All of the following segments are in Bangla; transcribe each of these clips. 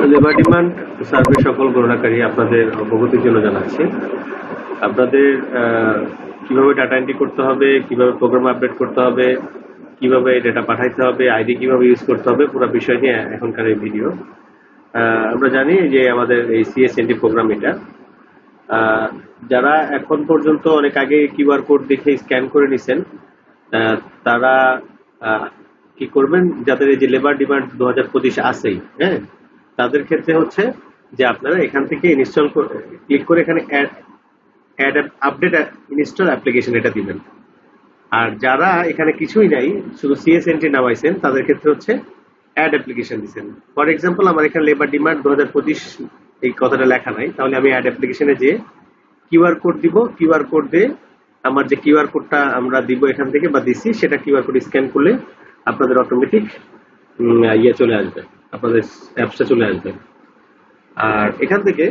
লেবার ডিমান্ড সার্ভে সকল গণনাকারী আপনাদের অবগতির জন্য জানাচ্ছি। আপনাদের কিভাবে ডাটা এন্ট্রি করতে হবে, কিভাবে প্রোগ্রাম আপডেট করতে হবে, কিভাবে ডেটা পাঠাইতে হবে, আইডি কিভাবে ইউজ করতে হবে, পুরো বিষয় নিয়ে এখনকার এই ভিডিও। আমরা জানি যে আমাদের এই সিএসএনডি প্রোগ্রাম এটা যারা এখন পর্যন্ত অনেক আগে কিউআর কোড দেখে স্ক্যান করে নিছেন তারা কি করবেন, যাদের এই যে লেবার ডিমান্ড 2025 আছেই, হ্যাঁ, তাদের ক্ষেত্রে হচ্ছে যে আপনারা এখান থেকে ইনস্টল ক্লিক করে এখানে অ্যাড আপডেট ইনস্টল অ্যাপ্লিকেশন এটা দিবেন। আর যারা এখানে কিছুই নাই, শুধু সিএসএনটি নামাইছেন, তাদের ক্ষেত্রে হচ্ছে অ্যাড অ্যাপ্লিকেশন দিচ্ছেন। ফর এক্সাম্পল আমার এখানে লেবার ডিমান্ড 2025 এই কথাটা লেখা নাই, তাহলে আমি অ্যাড অ্যাপ্লিকেশনে যে কিউআর কোড দিব, কিউআর কোড দিয়ে আমার যে কিউআর কোডটা আমরা দিব এখান থেকে বা দিছি, সেটা কিউআর কোড স্ক্যান করলে আপনাদের অটোমেটিক ইয়ে চলে আসবে, আপনাদের অ্যাপসটা চলে আসবে। আর এখান থেকে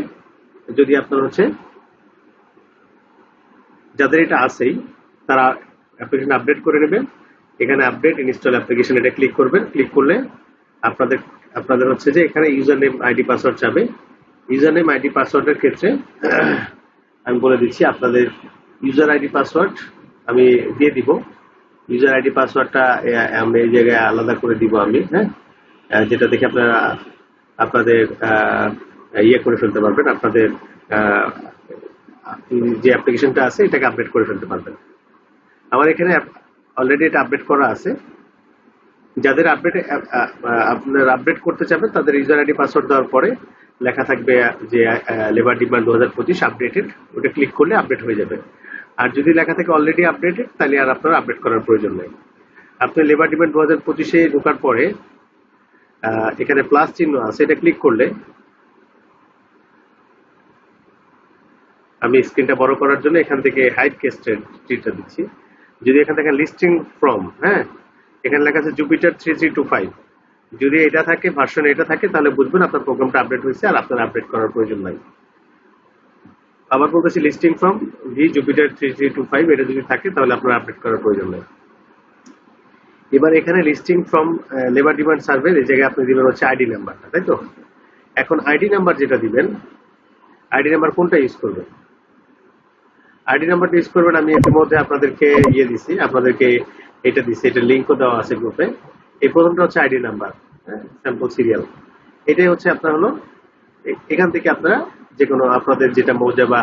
যদি আপনার হচ্ছে যাদের এটা আছেই তারা অ্যাপ্লিকেশন আপডেট করে নেবেন। এখানে আপডেট ইনস্টল অ্যাপ্লিকেশন এটা ক্লিক করবেন। ক্লিক করলে আপনাদের হচ্ছে যে এখানে ইউজার নেম আইডি পাসওয়ার্ড চাবে। ইউজার নেম আইডি পাসওয়ার্ডের ক্ষেত্রে আমি বলে দিচ্ছি, আপনাদের ইউজার আইডি পাসওয়ার্ড আমি দিয়ে দিব। ইউজার আইডি পাসওয়ার্ডটা আমি এই জায়গায় আলাদা করে দিব আমি, হ্যাঁ, যেটা দেখে আপনারা আপনাদের ইয়ে করে ফেলতে পারবেন, আপনাদের যে অ্যাপ্লিকেশনটা আছে এটাকে আপডেট করে ফেলতে পারবেন। আমার এখানে অলরেডি এটা আপডেট করা আছে। যাদের আপনার আপডেট করতে চাবেন তাদের ইউজার আইডি পাসওয়ার্ড দেওয়ার পরে লেখা থাকবে যে লেবার ডিমান্ড 2025 আপডেটেড, ওটা ক্লিক করলে আপডেট হয়ে যাবে। আর যদি লেখা থাকে অলরেডি আপডেটেড, তাহলে আর আপনার আপডেট করার প্রয়োজন নেই। আপনি লেবার ডিমান্ড 2025-এ ঢোকার পরে এখানে প্লাস চিহ্ন আছে, এটা ক্লিক করলে আমি স্ক্রিনটা বড় করার জন্য এখান থেকে হাইড কেসটা দিচ্ছি। যদি এখান থেকে লিস্টিং ফ্রম, হ্যাঁ, এখানে লেখা আছে জুপিটার 3325, যদি এটা থাকে, ভার্সন এটা থাকে, তাহলে বুঝবেন আপনার প্রোগ্রামটা আপডেট হয়েছে আর আপনার আপডেট করার প্রয়োজন নাই। আবার বলতেছি লিস্টিং ফ্রম ভি জুপিটার 3325, এটা যদি থাকে তাহলে আপনার আপডেট করার প্রয়োজন নেই। এবার এখানে listing from labour demand survey এই জায়গায় আপনি দিবেন হচ্ছে আইডি নাম্বারটা, তাই তো? এখন আইডি নাম্বার যেটা দিবেন, আইডি নাম্বার কোনটা ইউজ করবেন? আইডি নাম্বারটা ইউজ করবেন, আমি এর মধ্যে আপনাদেরকে দিছি, আপনাদেরকে এটা দিছি, এটা লিঙ্কও দেওয়া আছে গ্রুপে। এই প্রথমটা হচ্ছে আইডি নাম্বার, স্যাম্পল সিরিয়াল। এটাই হচ্ছে আপনার হলো, এখান থেকে আপনারা যে কোনো আপনাদের যেটা মৌজা বা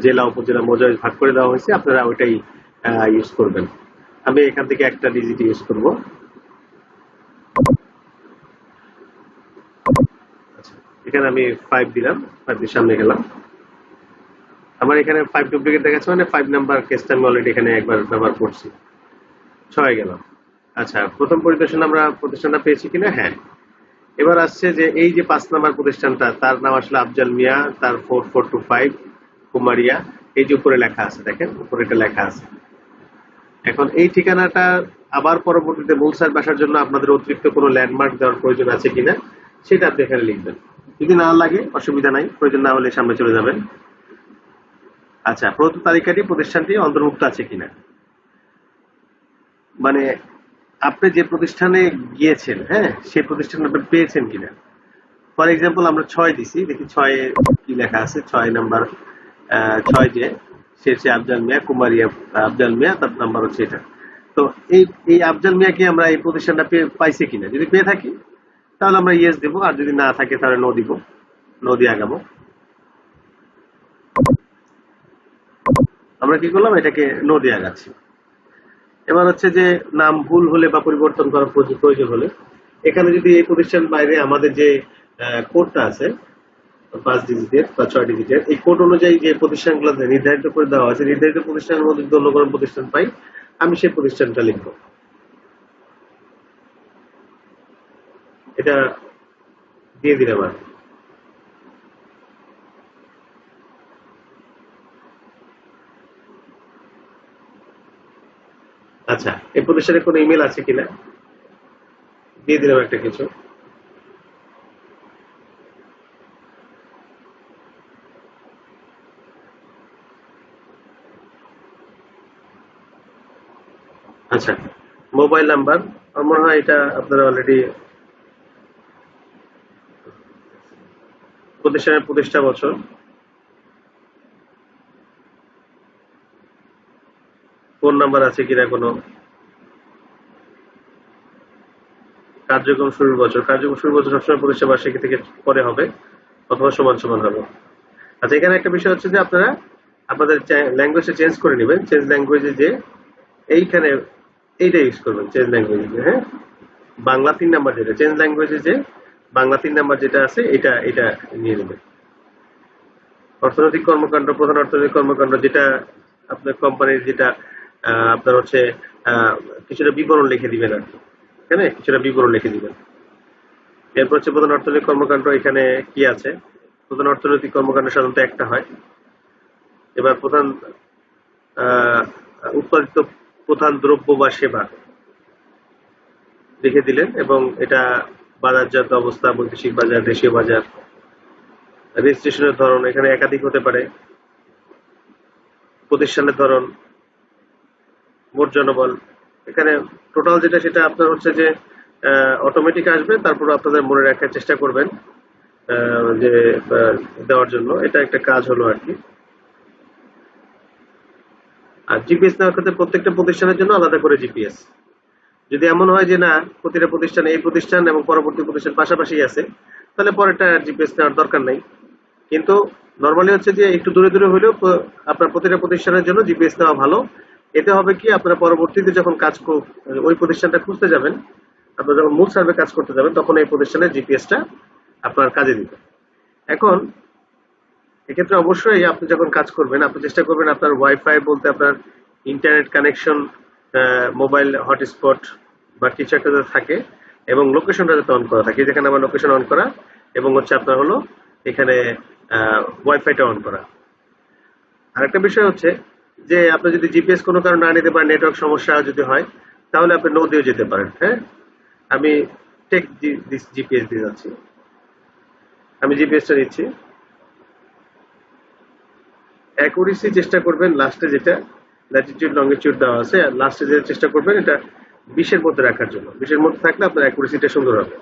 জেলা উপজেলা মৌজা ভাগ করে দেওয়া হয়েছে, আপনারা ওইটাই ইউজ করবেন। আমি এখান থেকে একটা ডিজিট ইউজ করব। এখানে আমি 5 দিলাম, 5 দিয়ে সামনে গেলাম। আমার এখানে 5 ডুপ্লিকেট দেখাচ্ছে, মানে 5 নাম্বার কেসটা আমি অলরেডি এখানে একবার ব্যবহার করছি। 6 গেলাম। আচ্ছা, প্রথম আমরা প্রতিষ্ঠানটা পেয়েছি কিনা? হ্যাঁ। এবার আসছে যে এই যে 5 নাম্বার প্রতিষ্ঠানটা, তার নাম আসলে আফজাল মিয়া, তার 4425 কুমারিয়া, এই যে উপরে লেখা আছে, দেখেন উপরে এটা লেখা আছে। এখন এই ঠিকানাটা আবার পরবর্তীতে মূল সাইট বাসার জন্য আপনাদের অতিরিক্ত কোনো ল্যান্ডমার্ক দেওয়ার প্রয়োজন আছে কিনা সেটা আপনি এখানে লিখবেন। যদি না লাগে অসুবিধা নাই, প্রয়োজন না হলে সামনে চলে যাবেন। আচ্ছা, প্রদত্ত তালিকাটি প্রতিষ্ঠানটি অন্তর্ভুক্ত আছে কিনা, মানে আপনি যে প্রতিষ্ঠানে গিয়েছেন, হ্যাঁ, সেই প্রতিষ্ঠান আপনি পেয়েছেন কিনা। ফর এক্সাম্পল আমরা 6 দিছি, দেখি 6 কি লেখা আছে, 6 নাম্বার 6 যে শেষে আফজাল মিয়া কুমারিয়া, আফজাল মিয়া তার নাম্বার হচ্ছে এটা। তো এই আফজাল মিয়াকে আমরা এই প্রতিষ্ঠানটা পাইছি কিনা, যদি পেয়ে থাকি তাহলে আমরা ইয়েস দেবো, আর যদি না থাকে তাহলে নো দিব, নো দিয়ে আগাবো। আমরা কি করলাম, এটাকে নো দিয়ে আগাচ্ছি। এবার হচ্ছে যে নাম ভুল হলে বা পরিবর্তন করার প্রয়োজন হলে এখানে যদি এই প্রতিষ্ঠান বাইরে আমাদের যে কোডটা আছে 5 ডিজিটের বা 6 ডিজিটের, এই কোড অনুযায়ী যে প্রতিষ্ঠানগুলো নির্ধারিত করে দেওয়া আছে, নির্ধারিত প্রতিষ্ঠানের মধ্যে যদি অন্য কোনো প্রতিষ্ঠান পাই, আমি সেই প্রতিষ্ঠানটা লিখব। এটা দিয়ে দিলাম। আর আচ্ছা, এই প্রতিষ্ঠানের কোনো ইমেল আছে কিনা দিয়ে দিলাম একটা কিছু। আচ্ছা, মোবাইল নাম্বার আমার মনে হয় এটা আপনারা অলরেডি প্রতিষ্ঠানের প্রতিষ্ঠা বছর, ফোন নাম্বার আছে কিনা কোনো, কার্যক্রম শুরুর বছর। কার্যক্রম শুরুর বছর সবসময় প্রতিষ্ঠা বার্ষিকী থেকে পরে হবে অথবা সমান সমান হবে। আচ্ছা, এখানে একটা বিষয় হচ্ছে যে আপনারা আপনাদের ল্যাঙ্গুয়েজটা চেঞ্জ করে নেবেন। চেঞ্জ ল্যাঙ্গুয়েজে যে এইখানে এইটা ইউজ করবেন, চেঞ্জ ল্যাঙ্গুয়েজে। হ্যাঁ, বাংলা 3 নাম্বার যেটা, চেঞ্জ ল্যাঙ্গুয়েজে যে বাংলা 3 নাম্বার যেটা আছে এটা এটা নিয়ে নেবেন। অর্থনৈতিক কর্মকাণ্ড, প্রধান অর্থনৈতিক কর্মকাণ্ড, যেটা আপনার কোম্পানির যেটা আপনার হচ্ছে কিছুটা বিবরণ লিখে দিবেন আর কি, এখানে কিছুটা বিবরণ লিখে দিবেন। এরপর হচ্ছে প্রধান অর্থনৈতিক কর্মকাণ্ড, এখানে কি আছে? প্রধান অর্থনৈতিক কর্মকাণ্ড সাধারণত একটা হয়। এবার প্রধান উৎপাদিত প্রধান দ্রব্য বা সেবা লিখে দিলেন, এবং এটা বাজারজাত অবস্থা, বৈদেশিক বাজার, দেশীয় বাজার। রেজিস্ট্রেশনের ধরন এখানে একাধিক হতে পারে। প্রতিষ্ঠানের ধরন, মোট জনবল, এখানে টোটাল যেটা সেটা আপনার হচ্ছে যে অটোমেটিক আসবে। তারপর আপনাদের মনে রাখার চেষ্টা করবেন যে দেওয়ার জন্য, এটা একটা কাজ হলো আর কি। আর জিপিএস নেওয়ার ক্ষেত্রে প্রত্যেকটা প্রতিষ্ঠানের জন্য আলাদা করে জিপিএস। যদি এমন হয় যে না, প্রতিটা প্রতিষ্ঠান, এই প্রতিষ্ঠান এবং পরবর্তী প্রতিষ্ঠান পাশাপাশি আছে, তাহলে পরেরটা জিপিএস নেওয়ার দরকার নাই। কিন্তু নর্মালি হচ্ছে যে একটু দূরে দূরে হলেও আপনার প্রতিটা প্রতিষ্ঠানের জন্য জিপিএস নেওয়া ভালো। এতে হবে কি, আপনারা পরবর্তীতে যখন ওই প্রতিষ্ঠানটা খুঁজতে যাবেন, আপনারা যখন মূল সার্ভে কাজ করতে যাবেন, তখন এই প্রতিষ্ঠানের জিপিএসটা আপনার কাজে দিবে। এখন এক্ষেত্রে অবশ্যই আপনি যখন কাজ করবেন, আপনি চেষ্টা করবেন আপনার ওয়াইফাই বলতে আপনার ইন্টারনেট কানেকশন, মোবাইল হটস্পট বা কিছু একটা যাতে থাকে, এবং লোকেশনটা যাতে অন করা থাকে। যেখানে আমার লোকেশন অন করা, এবং হচ্ছে আপনার হলো এখানে ওয়াইফাইটা অন করা। আরেকটা বিষয় হচ্ছে যে আপনি যদি জিপিএস কোনো কারণে না নিতে পারেন, নেটওয়ার্ক সমস্যা যদি হয়, তাহলে আপনি নো দিয়ে যেতে পারেন। হ্যাঁ, আমি টেক জিপিএস দিয়ে যাচ্ছি, আমি জিপিএসটা নিচ্ছি। অ্যাকুরেসি চেষ্টা করবেন লাস্টে যেটা ল্যাটিটিউড লঙ্গিটিউড দেওয়া আছে, লাস্টে যেটা চেষ্টা করবেন এটা 20-এর মধ্যে রাখার জন্য। 20-এর মধ্যে থাকলে আপনার অ্যাকুরেসিটা সুন্দর হবে।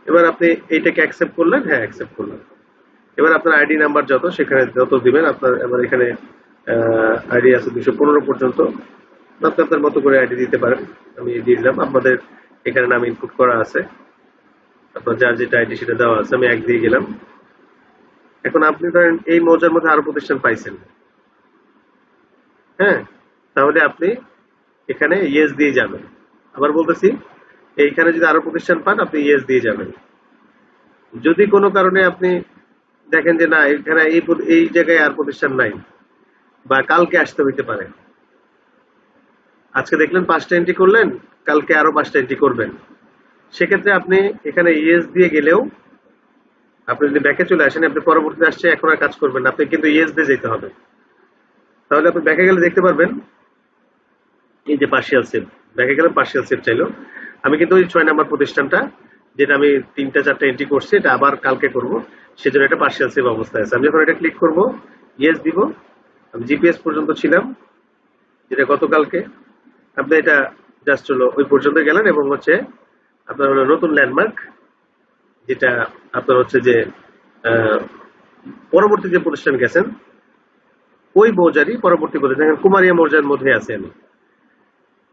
এবার আপনি এইটাকে অ্যাকসেপ্ট করলেন, হ্যাঁ অ্যাকসেপ্ট করলেন। এবার আপনার আইডি নাম্বার যত দিবেন আপনার। এবার এবার এখানে আইডি আছে 215 পর্যন্ত, আপনি আপনার মতো করে আইডি দিতে পারেন। আমি দিয়ে দিলাম, আপনাদের এখানে নাম ইনপুট করা আছে, আপনার যার যেটা আইডি সেটা দেওয়া আছে, আমি 1 দিয়ে গেলাম। এখন আপনি ধরেন এই মৌজার মধ্যে আরো প্রতিষ্ঠান পাইছেন, হ্যাঁ, তাহলে আপনি এখানে ইয়েস দিয়ে যাবেন। আবার বলতেছি, এইখানে যদি আরো প্রতিষ্ঠান পান, আপনি ইয়েস দিয়ে যাবেন। যদি কোনো কারণে আপনি দেখেন যে না, এখানে এই জায়গায় আর প্রতিষ্ঠান নাই, বা কালকে আসতে হইতে পারে, আজকে দেখলেন 5টা এন্ট্রি করলেন, কালকে আরো 5টা এন্ট্রি করবেন, সেক্ষেত্রে আপনি এখানে ইয়েস দিয়ে গেলেও, আপনি যদি ব্যাকে চলে আসেন, আপনি পরবর্তীতে আসছে এখন আর কাজ করবেন না, আপনি কিন্তু ইয়েস দিয়ে যেতে হবে। তাহলে আপনি ব্যাকে গেলে দেখতে পারবেন এই যে পার্সিয়াল সেভ, ব্যাকে গেলে পার্সিয়াল সেভ চাইলো। আমি কিন্তু ওই 6 নাম্বার প্রতিষ্ঠানটা, যেটা আমি 3টা-4টা এন্ট্রি করছি, এটা আবার কালকে করব, সেজন্য এটা পার্সিয়াল সেভ অবস্থায় আছে। আমি যখন এটা ক্লিক করব, ইয়েস দিব, আমি জিপিএস পর্যন্ত ছিলাম, যেটা গতকালকে। আপনি এটা জাস্ট হলো ওই পর্যন্ত গেলেন, এবং হচ্ছে আপনার হলো নতুন ল্যান্ডমার্ক, যেটা আপনার হচ্ছে যে পরবর্তী যে প্রতিষ্ঠান গেছেন, ওই মৌজারি পরবর্তী প্রতিষ্ঠান কুমারিয়া মৌজার মধ্যে আছে। আমি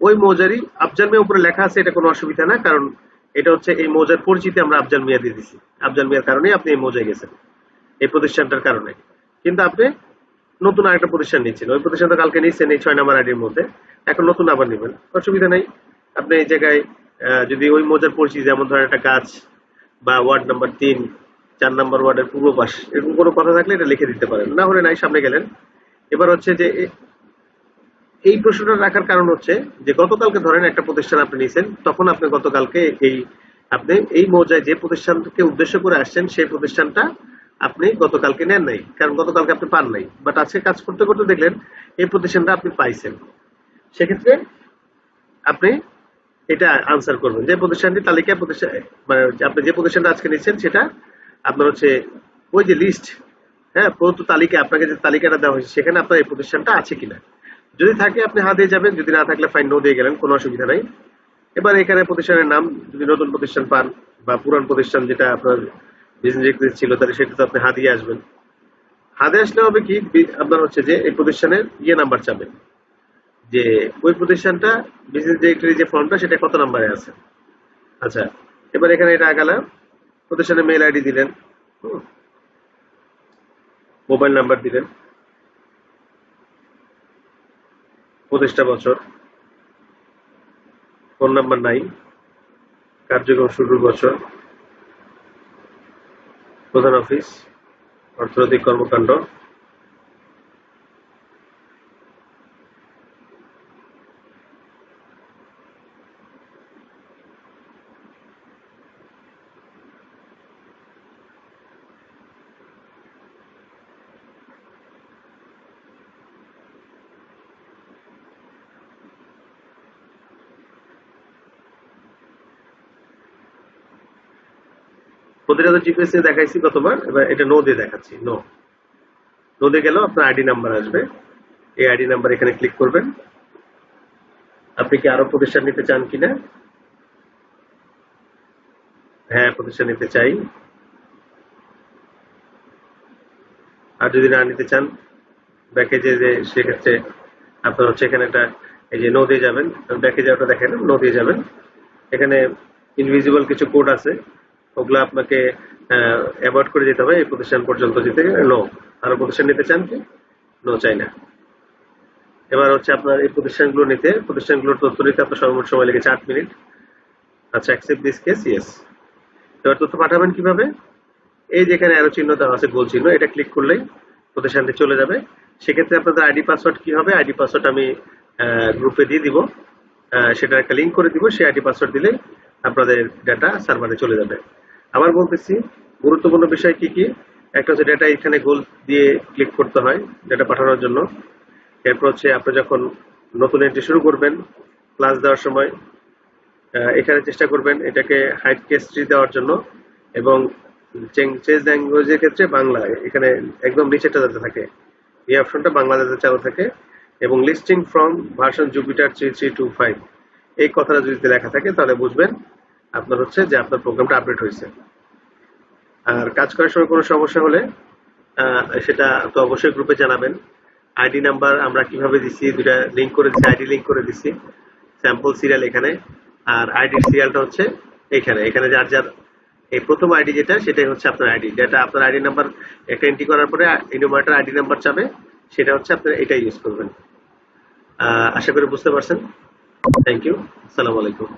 ওই মৌজারি আফজাল মিয়া উপরে লেখা আছে, এটা কোনো অসুবিধা না, কারণ এটা হচ্ছে এই মৌজার পরিচিতি আমরা আফজাল মিয়া দিয়ে দিচ্ছি। আফজাল মিয়ার কারণে আপনি এই মৌজায় গেছেন, এই প্রতিষ্ঠানটার কারণে। কিন্তু আপনি নতুন আরেকটা প্রতিষ্ঠান নিচ্ছেন, ওই প্রতিষ্ঠানটা কালকে নিচ্ছেন এই 6 নাম্বার আইডির মধ্যে, এখন নতুন আবার নেবেন, অসুবিধা নেই। আপনি এই জায়গায় যদি ওই মৌজার পরিচিতি, যেমন ধরেন একটা গাছ, বা ওয়ার্ড নাম্বার 3, 4 নাম্বার ওয়ার্ডের পূর্ব পাশ, এরকম কোনো কথা থাকলে এটা লিখে দিতে পারেন, না হলে নাই, সামনে গেলেন। এবার হচ্ছে যে এই প্রশ্নটা রাখার কারণ হচ্ছে যে গতকালকে ধরেন একটা প্রতিষ্ঠান আপনি নিয়েছেন, তখন আপনি গতকালকে আপনি এই মৌজায় যে প্রতিষ্ঠানকে উদ্দেশ্য করে আসছেন, সেই প্রতিষ্ঠানটা আপনি গতকালকে নেন নাই, কারণ গতকালকে আপনি পান নাই, বাট আজকে কাজ করতে করতে দেখলেন এই প্রতিষ্ঠানটা আপনি পাইছেন। সেক্ষেত্রে আপনি এটা আনসার করবেন যে প্রতিষ্ঠানটি তালিকায় মানে আপনি যে প্রতিষ্ঠানটা আজকে নিচ্ছেন, সেটা আপনার হচ্ছে ওই যে লিস্ট, হ্যাঁ, প্রদত্ত তালিকা, আপনাকে যে তালিকাটা দেওয়া হয়েছে, সেখানে আপনার এই প্রতিষ্ঠানটা আছে কিনা। যদি থাকে আপনি হ্যাঁ দিয়ে যাবেন, যদি না থাকলে ফাইন নো দিয়ে গেলেন, কোনো অসুবিধা নাই। এবার এখানে প্রতিষ্ঠানের নাম, যদি নতুন প্রতিষ্ঠান পান বা পুরান প্রতিষ্ঠান যেটা আপনার বিজনেস ডিরেক্টরি ছিল তাহলে সেটা তো আপনি হাতে আসবেন। হাতে আসলে হবে কি, আপনার হচ্ছে যে এই প্রতিষ্ঠানের নাম্বার চাবেন, যে ওই প্রতিষ্ঠানটা বিজনেস ডিরেক্টরি যে ফর্মটা সেটা কত নাম্বারে আছে। আচ্ছা, এবার এখানে এটা আগালাম, প্রতিষ্ঠানের মেল আইডি দিলেন, মোবাইল নাম্বার দিলেন, প্রতিষ্ঠা বছর, ফোন নাম্বার নাই, কার্যক্রম শুরুর বছর, প্রধান অফিস, অর্থনৈতিক কর্মকাণ্ড, প্রতিটা তো জিপিএস এ দেখাইছি কতবার, এবার এটা নো দিয়ে দেখাচ্ছি। নো দিয়ে গেলেও আপনার আইডি নাম্বার আসবে, এই আইডি নাম্বার এখানে ক্লিক করবেন। আপনি কি আরো প্রতিষ্ঠান নিতে চান কিনা? হ্যাঁ, প্রতিষ্ঠান নিতে চাই। আর যদি না নিতে চান, ব্যাকে যে সেক্ষেত্রে আপনার হচ্ছে এখানে একটা এই যে নো দিয়ে যাবেন, ব্যাকে যাওয়াটা দেখেন, নো দিয়ে যাবেন। এখানে ইনভিজিবল কিছু কোড আছে, ওগুলো আপনাকে অ্যাভয়েড করে যেতে হবে এই প্রতিষ্ঠান পর্যন্ত যেতে গেলে। নো। আরো প্রতিষ্ঠান নিতে চান কি? নো, চাই না। এবার হচ্ছে আপনার এই প্রতিষ্ঠানগুলোর তথ্য নিতে আপনার সর্বোচ্চ সময় লেগেছে 8 মিনিট। আচ্ছা, অ্যাকসেপ্ট দিস কেস, ইয়েস। এবার তথ্য পাঠাবেন কিভাবে? এই যেখানে অ্যারো চিহ্ন দেওয়া আছে, গোল চিহ্ন, এটা ক্লিক করলেই প্রতিষ্ঠানটি চলে যাবে। সেক্ষেত্রে আপনাদের আইডি পাসওয়ার্ড কি হবে? আইডি পাসওয়ার্ড আমি গ্রুপে দিয়ে দিব, সেটা একটা লিঙ্ক করে দিব। সেই আইডি পাসওয়ার্ড দিলে আপনাদের ডাটা সার্ভারে চলে যাবে। আবার বলতেছি, গুরুত্বপূর্ণ বিষয় কি কি? একটা হচ্ছে ডেটা এখানে গোল দিয়ে ক্লিক করতে হয় ডেটা পাঠানোর জন্য। এরপর হচ্ছে আপনি যখন নতুন এন্ট্রি শুরু করবেন ক্লাস দেওয়ার সময়, এখানে চেষ্টা করবেন এটাকে হাইট কেস্ট্রি দেওয়ার জন্য, এবং চেঞ্জ ল্যাঙ্গুয়েজের ক্ষেত্রে বাংলা এখানে একদম নিচেটা যাতে থাকে, এই অপশনটা বাংলা যাতে চালু থাকে, এবং লিস্টিং ফ্রম ভার্সন জুপিটার 3325 এই কথাটা যদি লেখা থাকে তাহলে বুঝবেন আপনার হচ্ছে যে আপনার প্রোগ্রামটা আপডেট হয়েছে। আর কাজ করার সময় কোনো সমস্যা হলে সেটা তো অবশ্যই গ্রুপে জানাবেন। আইডি নাম্বার আমরা কিভাবে দিচ্ছি, দুটা লিঙ্ক করে দিচ্ছি, আইডি লিঙ্ক করে দিচ্ছি, স্যাম্পল সিরিয়াল এখানে, আর আইডির সিরিয়ালটা হচ্ছে এখানে যার যার এই প্রথম আইডি যেটা সেটাই হচ্ছে আপনার আইডি, যেটা আপনার আইডি নাম্বার একটা এন্ট্রি করার পরে ইনোমার্টার আইডি নাম্বার চাবে, সেটা হচ্ছে আপনার এটা ইউজ করবেন। আশা করি বুঝতে পারছেন। থ্যাংক ইউ, আসসালামু আলাইকুম।